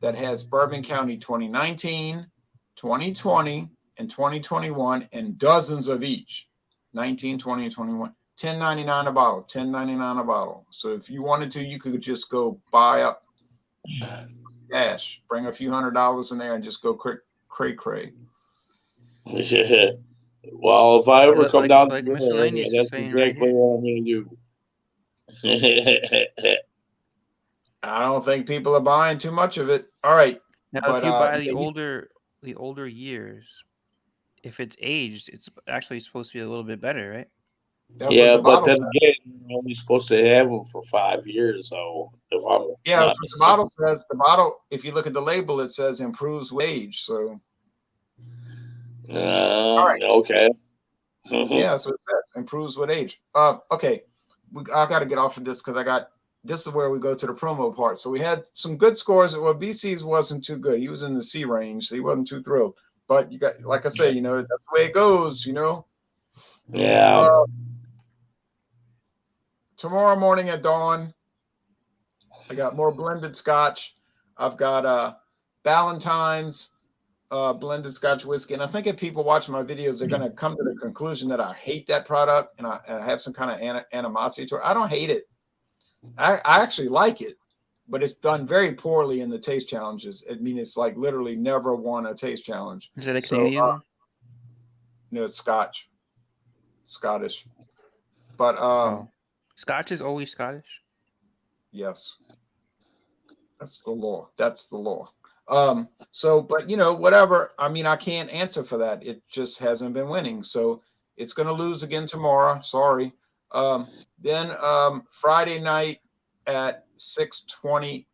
that has Bourbon County 2019, 2020, and 2021, and dozens of each. 19, 20, and 21. $10.99 a bottle. $10.99 a bottle. So if you wanted to, you could just go buy up cash, bring a few $100s in there, and just go cray. Yeah. Well, if I ever Like- come like- down like to the miscellaneous area, is that's saying right exactly here. what I'm going to do. I don't think people are buying too much of it. All right. Now, But, if you buy maybe- the older years, if it's aged, it's actually supposed to be a little bit better, right? That's Yeah, what the but bottle then says. again, you're only supposed to have them for 5 years, so if I'm Yeah, not that's what the mistaken. bottle says. The bottle, if you look at the label, it says improves with age. So right. Okay. yeah, so it says improves with age. Okay, I got to get off of this because this is where we go to the promo part. So we had some good scores. Well, BC's wasn't too good. He was in the C range, so he wasn't too thrilled. But you got, like I say, that's the way it goes. Yeah. Tomorrow morning at dawn, I got more blended scotch. I've got Ballantine's blended scotch whiskey. And I think if people watch my videos, they're going to come to the conclusion that I hate that product and I have some kind of animosity to it. I don't hate it. I actually like it, but it's done very poorly in the taste challenges. I mean, it's like literally never won a taste challenge. Is it a Canadian one? No, it's Scottish. But Scotch is always Scottish. yes, that's the law. So, but whatever. I mean, I can't answer for that. It just hasn't been winning. So it's going to lose again tomorrow. Sorry. Then Friday night at 6:30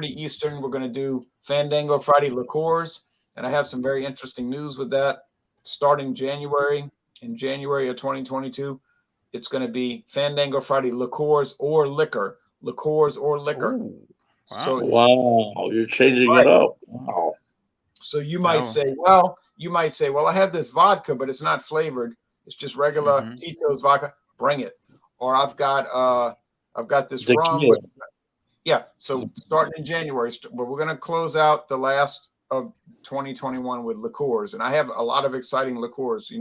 Eastern, we're going to do Fandango Friday liqueurs. And I have some very interesting news with that. Starting in January of 2022, it's going to be Fandango Friday liqueurs or liquor. Ooh, wow. So, Wow, you're changing it up. Wow. so you might say, well, I have this vodka, but it's not flavored. It's just regular Mhm. Tito's vodka. Bring it. Or I've got this Tequila. rum. So starting in January, but we're going to close out the last of 2021 with liqueurs, and I have a lot of exciting liqueurs,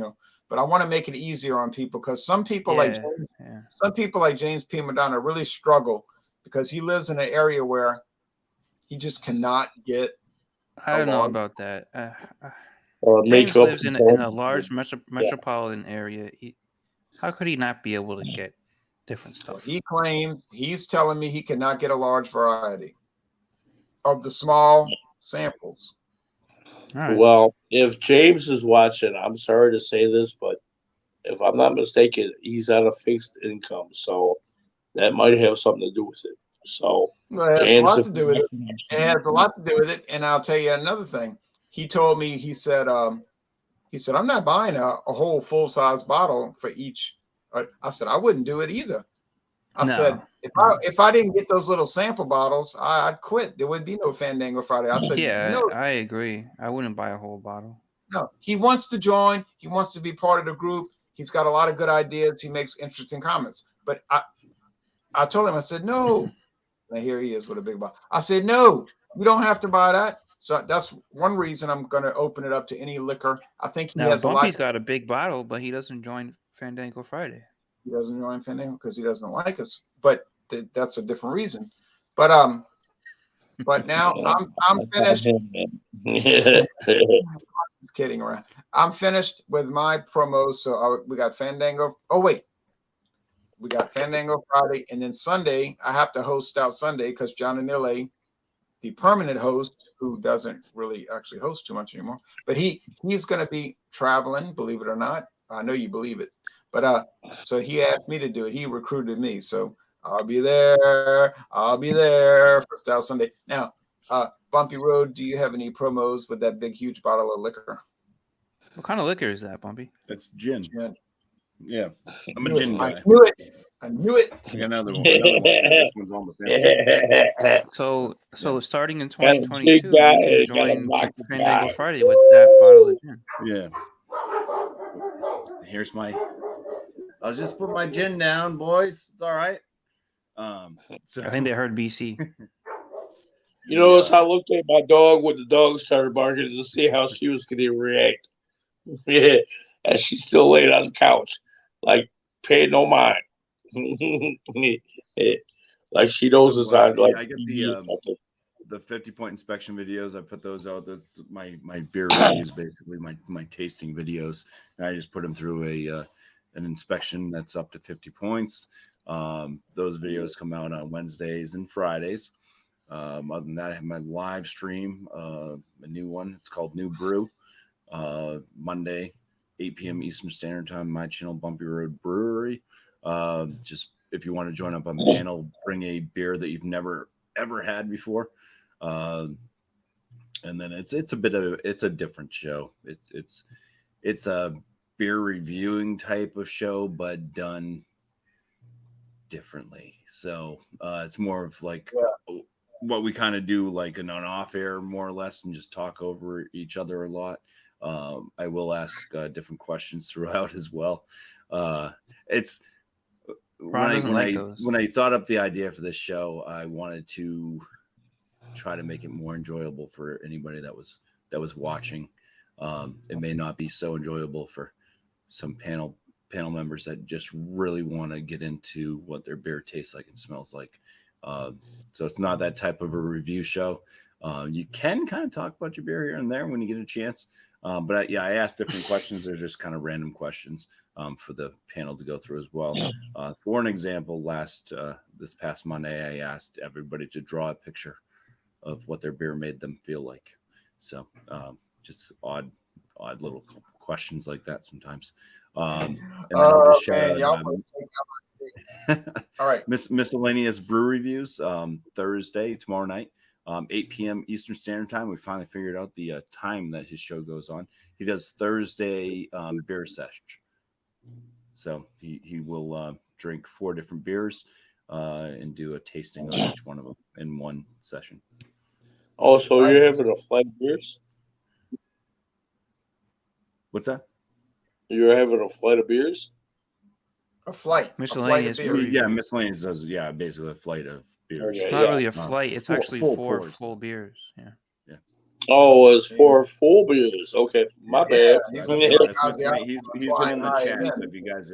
but I want to make it easier on people because some people like James P. Madonna really struggle because he lives in an area where he just cannot get. I don't know about that. Or James makeup. lives in a large metropolitan area. How could he not be able to get different stuff? He claims he's telling me he cannot get a large variety of the small samples. All right. Well, if James is watching, I'm sorry to say this, but if I'm not mistaken, he's on a fixed income, so that might have something to do with it. So It has James, a lot to do with it. It has a lot to do with it. And I'll tell you another thing. He told me, he said, I'm not buying a whole full-size bottle for each. I said, I wouldn't do it either. I said, if I didn't get those little sample bottles, I'd quit. There would be no Fandango Friday. I said, I agree. I wouldn't buy a whole bottle. No, he wants to join. He wants to be part of the group. He's got a lot of good ideas. He makes interesting comments. But I told him, I said, no. And here he is with a big bottle. I said, no, you don't have to buy that. So that's one reason I'm going to open it up to any liquor. I think he has a lot. Bumpy's got a big bottle, but he doesn't join Fandango Friday. He doesn't join Fandango because he doesn't like us. But that's a different reason. But now I'm finished. Just kidding around. I'm finished with my promos. So we got Fandango. Oh wait, we got Fandango Friday, and then Sunday I have to host Stout Sunday because John Anile, the permanent host, who doesn't really actually host too much anymore, but he's going to be traveling. Believe it or not, I know you believe it. But so he asked me to do it. He recruited me, so I'll be there. For Stout Sunday. Now, Bumpy Road, do you have any promos with that big, huge bottle of liquor? What kind of liquor is that, Bumpy? That's gin. Gin. Yeah, I'm a gin guy. I knew it. I got another one. This one's almost empty. So starting in 2022, you guy, can got a join vodka Fandango guy. Friday with that bottle of gin. Yeah. Here's my. I'll just put my gin down, boys. It's all right. So I think they heard BC. You notice I looked at my dog when the dog started barking to see how she was going to react. Yeah, and she's still laying on the couch, like paying no mind. Like she knows it's on. Like I get the the 50-point inspection videos, I put those out. That's my beer reviews, basically my tasting videos. And I just put them through an inspection that's up to 50 points. Those videos come out on Wednesdays and Fridays. Other than that, I have my live stream, a new one. It's called New Brew. Monday, 8 p.m. Eastern Standard Time, my channel, Bumpy Road Brewery. Just if you want to join up on the panel, bring a beer that you've never ever had before. And then it's a different show. It's a beer reviewing type of show, but done differently. So it's more of like what we kind of do, like an off air, more or less, and just talk over each other a lot. I will ask different questions throughout as well. It's when I thought up the idea for this show, I wanted to try to make it more enjoyable for anybody that was watching. It may not be so enjoyable for some panel members that just really want to get into what their beer tastes like and smells like. So it's not that type of a review show. You can kind of talk about your beer here and there when you get a chance. But I asked different questions. They're just kind of random questions for the panel to go through as well. For an example, this past Monday, I asked everybody to draw a picture of what their beer made them feel like. So just odd little questions like that sometimes. And then I'll just shout out, all right. Miscellaneous brew reviews Thursday, tomorrow night. 8 p.m. Eastern Standard Time. We finally figured out the time that his show goes on. He does Thursday beer sesh. So he will drink 4 different beers and do a tasting on each one of them in one session. Oh, so you're having a flight of beers? What's that? You're having a flight of beers? A flight. Miscellaneous. Miscellaneous does, basically a flight of beers. It's not really a flight. It's actually 4 full beers. Yeah. Oh, it's 4 full beers. Okay, my bad. He's been in the chat. So if you guys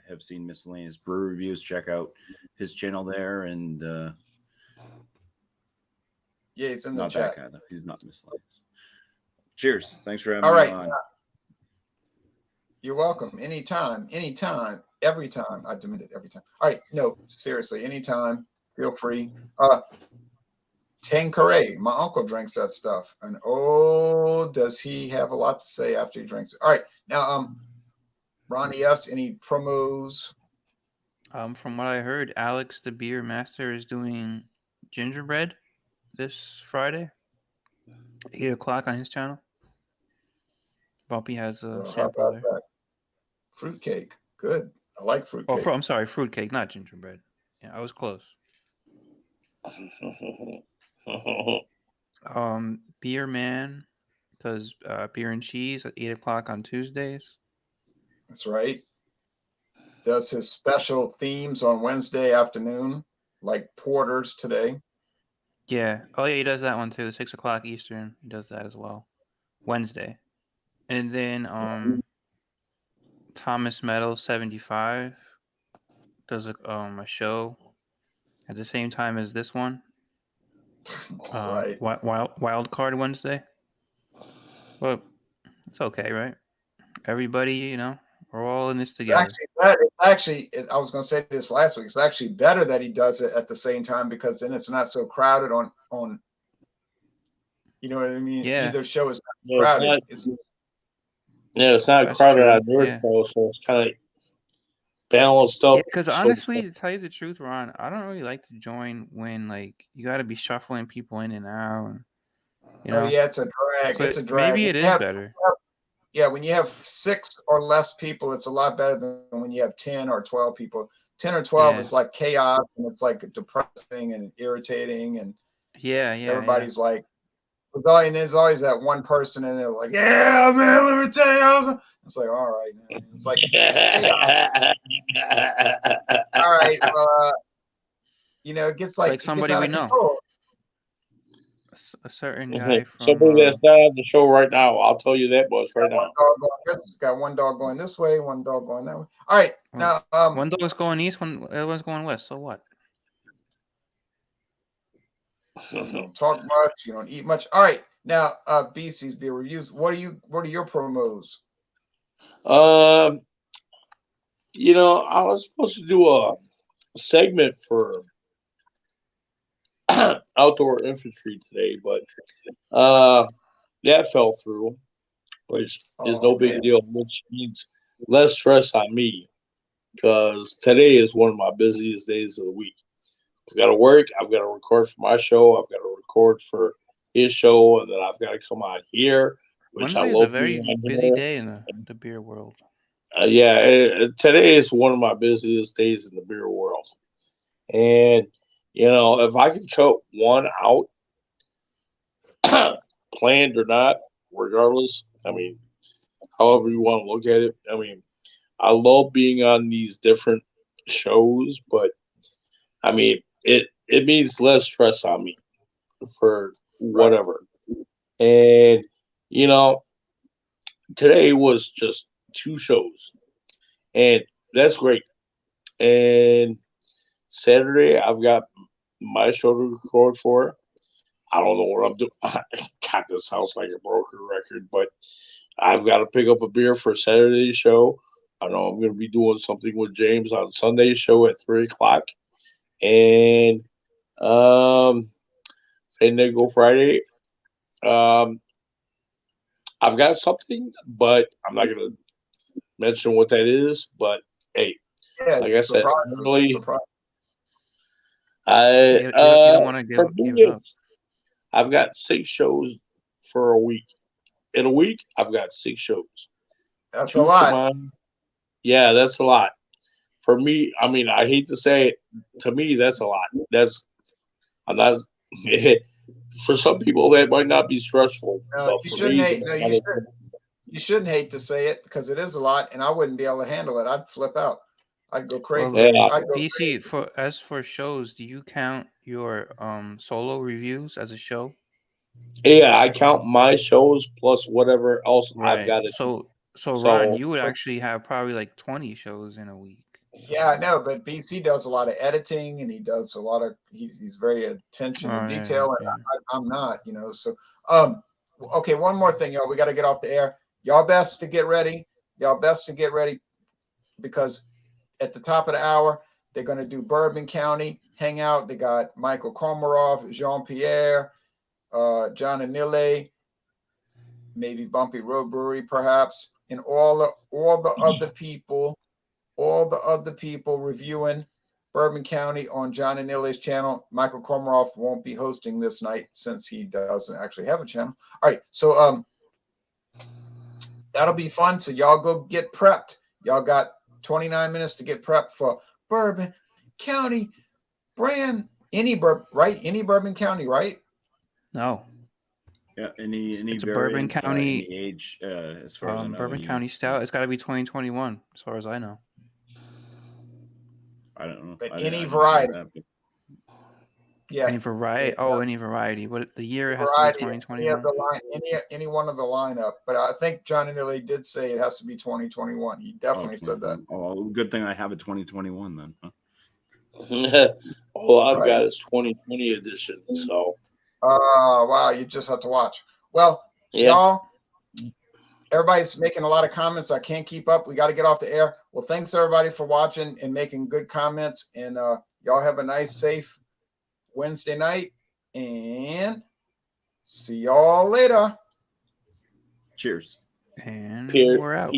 have seen Miscellaneous Brew Reviews, check out his channel there. And it's in the not chat. That guy, though. He's not Miscellaneous. Cheers. Thanks for having me on. You're welcome. Anytime, every time. I admit it every time. All right. No, seriously, anytime. Feel free. Tanqueray, my uncle drinks that stuff. And does he have a lot to say after he drinks it? All right. Now, Ronnie S., any promos? From what I heard, Alex the Beer Master is doing gingerbread this Friday, 8 o'clock on his channel. Bumpy has a sample there. That? Fruitcake. Good. I like fruitcake. I'm sorry, fruitcake, not gingerbread. Yeah, I was close. Beer Man does beer and cheese at 8 o'clock on Tuesdays. That's right. Does his special themes on Wednesday afternoon, like porters today. Yeah. Oh yeah, he does that one too. 6 o'clock Eastern. He does that as well. Wednesday. And then Thomas Meadows 75 does a show at the same time as this one. Right. Wild Card Wednesday. Well, it's okay, right? Everybody, we're all in this together. I was going to say this last week. It's actually better that he does it at the same time because then it's not so crowded on. You know what I mean? Yeah. Either show is not crowded. It's not crowded on your show, so it's kind of balanced up. Because honestly, to tell you the truth, Ron, I don't really like to join when you got to be shuffling people in and out. And, it's a drag. So it's a drag. Maybe it is better. Yeah, when you have 6 or less people, it's a lot better than when you have 10 or 12 people. 10 or 12 is like chaos, and it's like depressing and irritating, and everybody's like, there's always that one person in there like, yeah, man, let me tell you. It's like, all right, man. It's like, all right, well, it gets like somebody it gets out we of know. control. A certain guy from somebody that's not on the show right now. I'll tell you that much right now. Got one dog going this way, one dog going that way. All right, now one dog's going east, everyone's going west. So what? You don't talk much. You don't eat much. All right. Now, BC's beer reviews. What are your promos? I was supposed to do a segment for outdoor infantry today, but that fell through, which is no big deal, which means less stress on me because today is one of my busiest days of the week. I've got to work. I've got to record for my show. I've got to record for his show, and then I've got to come out here, which Wednesday I is a love very being on busy here. day in the beer world. Today is one of my busiest days in the beer world. And, if I can cut one out, planned or not, regardless, however you want to look at it, I love being on these different shows, but, it means less stress on me for whatever. And, today was just 2 shows, and that's great. And Saturday, I've got my show to record for. I don't know what I'm doing. God, this sounds like a broken record, but I've got to pick up a beer for Saturday's show. I know I'm going to be doing something with James on Sunday's show at 3:00. And Fandango Friday. I've got something, but I'm not going to mention what that is. But hey, like I said, really, You don't want to give it up. I've got 6 shows for a week. In a week, I've got 6 shows. That's a lot. Yeah, that's a lot. For me, I hate to say it. To me, that's a lot. I'm not. For some people, that might not be stressful. No, you shouldn't hate. No, you shouldn't hate to say it because it is a lot, and I wouldn't be able to handle it. I'd flip out. I'd go crazy. PC, for shows, do you count your solo reviews as a show? Yeah, I count my shows plus whatever else I've got to do. So Ron, you would actually have probably like 20 shows in a week. Yeah, I know, but BC does a lot of editing, and he does a lot of. He's very attention to detail, and I'm not. So okay, one more thing, y'all. We got to get off the air. Y'all best to get ready. Because at the top of the hour, they're going to do Bourbon County Hangout. They got Michael Komarov, Jean-Pierre, John Anile, maybe Bumpy Road Brewery, perhaps, and all the other people reviewing Bourbon County on John Anile's channel. Michael Komarov won't be hosting this night since he doesn't actually have a channel. All right, so that'll be fun. So y'all go get prepped. Y'all got 29 minutes to get prepped for Bourbon County brand. Any Bourbon County, right? No. Yeah, any Bourbon County any age, as far as I know. Bourbon County Stout. It's got to be 2021, as far as I know. I don't know. But any variety. Yeah. Any variety. Any variety. What the year has to be 2021. Any one of the lineup. But I think John Anile did say it has to be 2021. He definitely said that. Oh, good thing I have a 2021 then. Huh? All I've got is 2020 edition. So. Wow, you just have to watch. Well, y'all, everybody's making a lot of comments. I can't keep up. We got to get off the air. Well, thanks everybody for watching and making good comments. And y'all have a nice, safe Wednesday night. And see y'all later. Cheers. And we're out.